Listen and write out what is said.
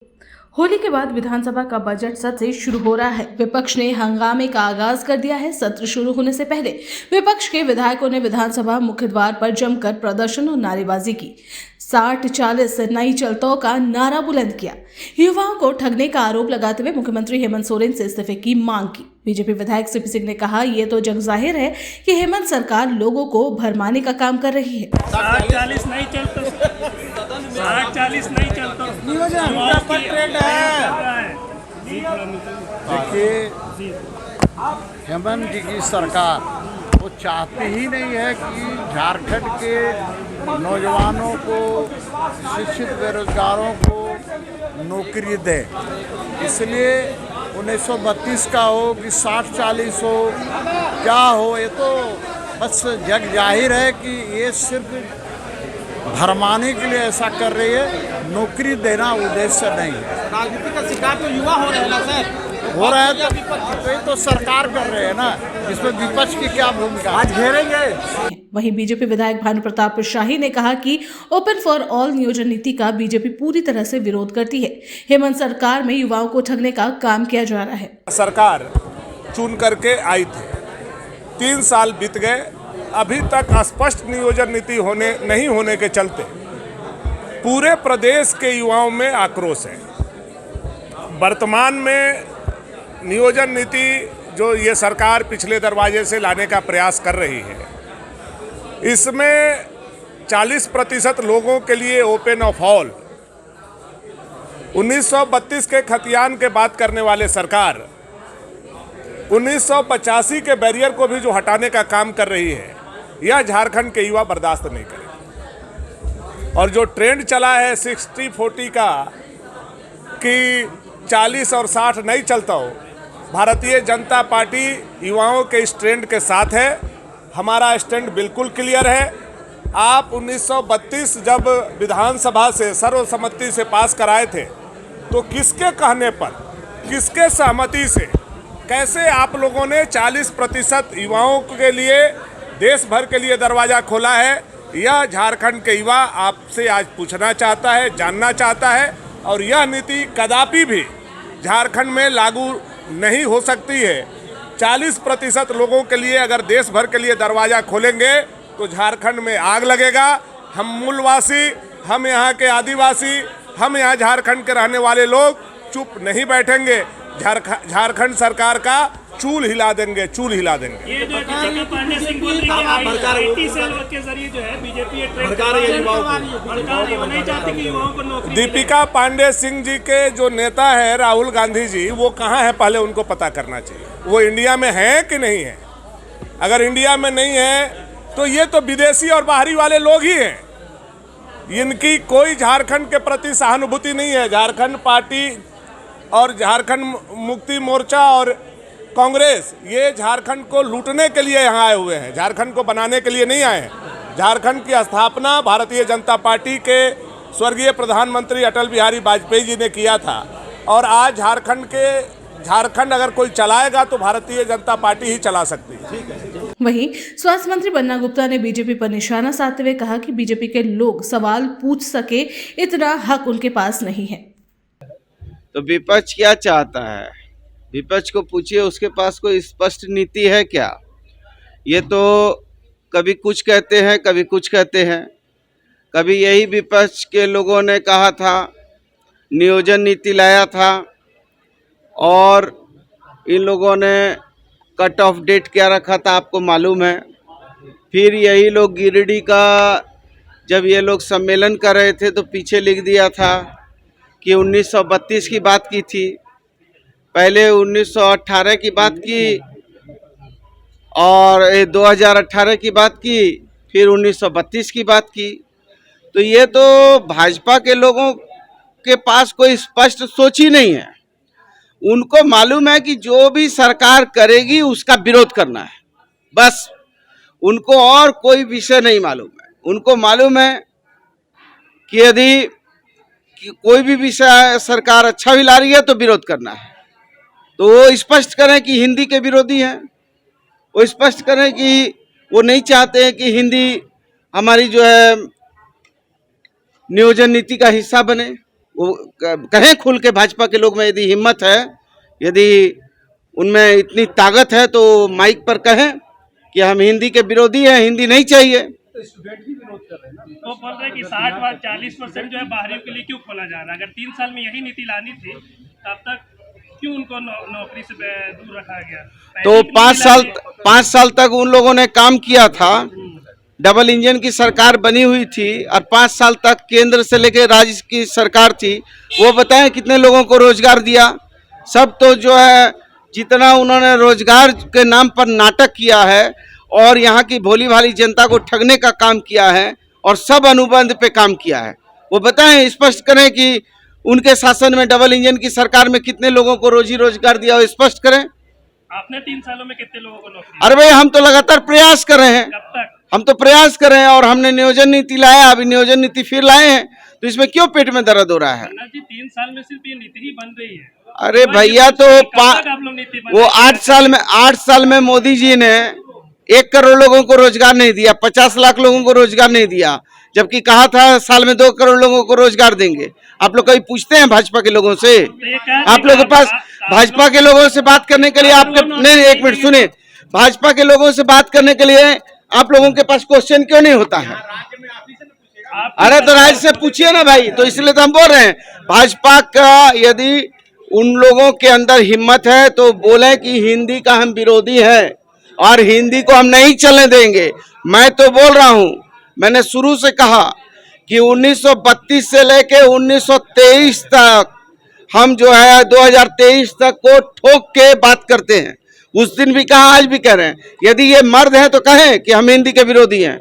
होली के बाद विधानसभा का बजट सत्र शुरू हो रहा है। विपक्ष ने हंगामे का आगाज कर दिया है। सत्र शुरू होने से पहले विपक्ष के विधायकों ने विधानसभा मुख्य द्वार पर जमकर प्रदर्शन और नारेबाजी की। 60-40 नई चलतों का नारा बुलंद किया। युवाओं को ठगने का आरोप लगाते हुए मुख्यमंत्री हेमंत सोरेन से इस्तीफे की मांग की। बीजेपी विधायक सीपी सिंह ने कहा, ये तो जग जाहिर है कि हेमंत सरकार लोगों को भरमाने का काम कर रही है। 60-40 नहीं चलता, 60-40 नहीं चलता। देखिए, हेमंत जी की सरकार वो चाहती ही नहीं है कि झारखंड के नौजवानों को, शिक्षित बेरोजगारों को नौकरी दे। इसलिए 1932 का हो कि 60-40 हो, क्या हो, ये तो बस जग जाहिर है कि ये सिर्फ भरमाने के लिए ऐसा कर रही है। नौकरी देना उद्देश्य नहीं है। राजनीति का शिकार तो युवा हो रहे हैं ना सर, हो रहा है तो ये तो सरकार कर रहे हैं ना, इसमें विपक्ष की क्या भूमिका। आज घेरेंगे। वहीं बीजेपी विधायक भानु प्रताप शाही ने कहा कि ओपन फॉर ऑल नियोजन नीति का बीजेपी पूरी तरह से विरोध करती है। हेमंत सरकार में युवाओं को ठगने का काम किया जा रहा है। सरकार चुन करके आई थी, 3 साल बीत गए, अभी तक स्पष्ट नियोजन नीति नहीं होने के चलते पूरे प्रदेश के युवाओं में आक्रोश है। वर्तमान में नियोजन नीति जो ये सरकार पिछले दरवाजे से लाने का प्रयास कर रही है, इसमें 40% लोगों के लिए ओपन ऑफ ऑल, 1932 के खतियान के बात करने वाले सरकार 1985 के बैरियर को भी जो हटाने का काम कर रही है, यह झारखंड के युवा बर्दाश्त नहीं करेंगे। और जो ट्रेंड चला है 60-40 का कि 40 और 60 नहीं चलता हो, भारतीय जनता पार्टी युवाओं के इस ट्रेंड के साथ है। हमारा स्टैंड बिल्कुल क्लियर है। आप 1932 जब विधानसभा से सर्वसम्मति से पास कराए थे, तो किसके कहने पर, किसके सहमति से, कैसे आप लोगों ने 40% युवाओं के लिए, देश भर के लिए दरवाज़ा खोला है? यह झारखंड के युवा आपसे आज पूछना चाहता है, जानना चाहता है। और यह नीति कदापि भी झारखंड में लागू नहीं हो सकती है। 40% लोगों के लिए अगर देश भर के लिए दरवाज़ा खोलेंगे तो झारखंड में आग लगेगा। हम मूलवासी, हम यहाँ के आदिवासी, हम यहाँ झारखंड के रहने वाले लोग चुप नहीं बैठेंगे। झारखंड सरकार का चूल हिला देंगे, चूल हिला देंगे। ये जो दीपिका पांडे सिंह बोल रही है आईटी सेल के जरिए जो है बीजेपी नहीं चाहती कि युवाओं को नौकरी। दीपिका पांडे सिंह जी के जो नेता है राहुल गांधी जी, वो कहाँ है पहले उनको पता करना चाहिए। वो इंडिया में है कि नहीं है? अगर इंडिया में नहीं है तो ये तो विदेशी और बाहरी वाले लोग ही हैं। इनकी कोई झारखंड के प्रति सहानुभूति नहीं है। झारखंड पार्टी और झारखंड मुक्ति मोर्चा और कांग्रेस, ये झारखंड को लूटने के लिए यहाँ आए हुए हैं, झारखंड को बनाने के लिए नहीं आए हैं। झारखंड की स्थापना भारतीय जनता पार्टी के स्वर्गीय प्रधानमंत्री अटल बिहारी वाजपेयी जी ने किया था। और आज झारखंड अगर कोई चलाएगा तो भारतीय जनता पार्टी ही चला सकती है। वहीं स्वास्थ्य मंत्री बन्ना गुप्ता ने बीजेपी पर निशाना साधते हुए कहा कि बीजेपी के लोग सवाल पूछ सके इतना हक उनके पास नहीं है। तो विपक्ष क्या चाहता है? विपक्ष को पूछिए, उसके पास कोई स्पष्ट नीति है क्या? ये तो कभी कुछ कहते हैं, कभी कुछ कहते हैं। कभी यही विपक्ष के लोगों ने कहा था, नियोजन नीति लाया था, और इन लोगों ने कट ऑफ डेट क्या रखा था आपको मालूम है। फिर यही लोग गिरिडीह का जब ये लोग सम्मेलन कर रहे थे तो पीछे लिख दिया था कि 1932 की बात की थी, पहले 1918 की बात की, और 2018 की बात की, फिर 1932 की बात की। तो ये तो भाजपा के लोगों के पास कोई स्पष्ट सोच ही नहीं है। उनको मालूम है कि जो भी सरकार करेगी उसका विरोध करना है, बस। उनको और कोई विषय नहीं मालूम है। उनको मालूम है कि यदि कोई भी विषय सरकार अच्छा भी ला रही है तो विरोध करना है। तो वो स्पष्ट करें कि हिंदी के विरोधी हैं, वो स्पष्ट करें कि वो नहीं चाहते हैं कि हिंदी हमारी जो है नियोजन नीति का हिस्सा बने। वो कहें खुल के भाजपा के लोग में, यदि हिम्मत है, यदि उनमें इतनी ताकत है तो माइक पर कहें कि हम हिंदी के विरोधी हैं, हिंदी नहीं चाहिए। तो बोल रहे कि 60-40% जो है बाहरियों के लिए क्यों खोला जा रहा है? अगर 3 साल में यही नीति लानी थी तब तक क्यों उनको नौकरी से दूर रखा गया? तो 5 साल तक उन लोगों ने काम किया था, डबल इंजन की सरकार बनी हुई थी और 5 साल तक केंद्र से लेकर राज्य की सरकार थी। वो बताएं कितने लोगों को रोजगार दिया? सब तो जो है जितना उन्होंने रोजगार के नाम पर नाटक किया है और यहाँ की भोली भाली जनता को ठगने का काम किया है और सब अनुबंध पे काम किया है। वो बताएं, स्पष्ट करें कि उनके शासन में डबल इंजन की सरकार में कितने लोगों को रोजी रोजगार दिया, वो स्पष्ट करें। आपने 3 सालों में कितने लोगों को नौकरी? अरे भाई, हम तो लगातार प्रयास कर रहे हैं, कब तक? हम तो प्रयास कर रहे हैं और हमने नियोजन नीति लाया, अभी नियोजन नीति फिर लाए हैं, तो इसमें क्यों पेट में दर्द हो रहा है? जी 3 साल में सिर्फ ये नीति ही बन रही है। अरे भैया, तो आप लोग नीति वो 8 साल में मोदी जी ने 1 करोड़ लोगों को रोजगार नहीं दिया, 50 लाख लोगों को रोजगार नहीं दिया, जबकि कहा था साल में 2 करोड़ लोगों को रोजगार देंगे। आप लोग कभी पूछते हैं भाजपा के लोगों से? आप लोगों के पास भाजपा के लोगों से बात करने के लिए आपके नहीं, 1 मिनट सुनिए, भाजपा के लोगों से बात करने के लिए आप लोगों के पास क्वेश्चन क्यों नहीं होता है? अरे तो राज्य से पूछिए ना भाई। तो इसलिए तो हम बोल रहे हैं, भाजपा का यदि उन लोगों के अंदर हिम्मत है तो बोले कि हिंदी का हम विरोधी है और हिंदी को हम नहीं चलने देंगे। मैं तो बोल रहा हूं, मैंने शुरू से कहा कि 1932 से लेके 1923 तक हम जो है 2023 तक को ठोक के बात करते हैं। उस दिन भी कहा, आज भी कह रहे हैं। यदि ये मर्द है तो कहें कि हम हिंदी के विरोधी हैं।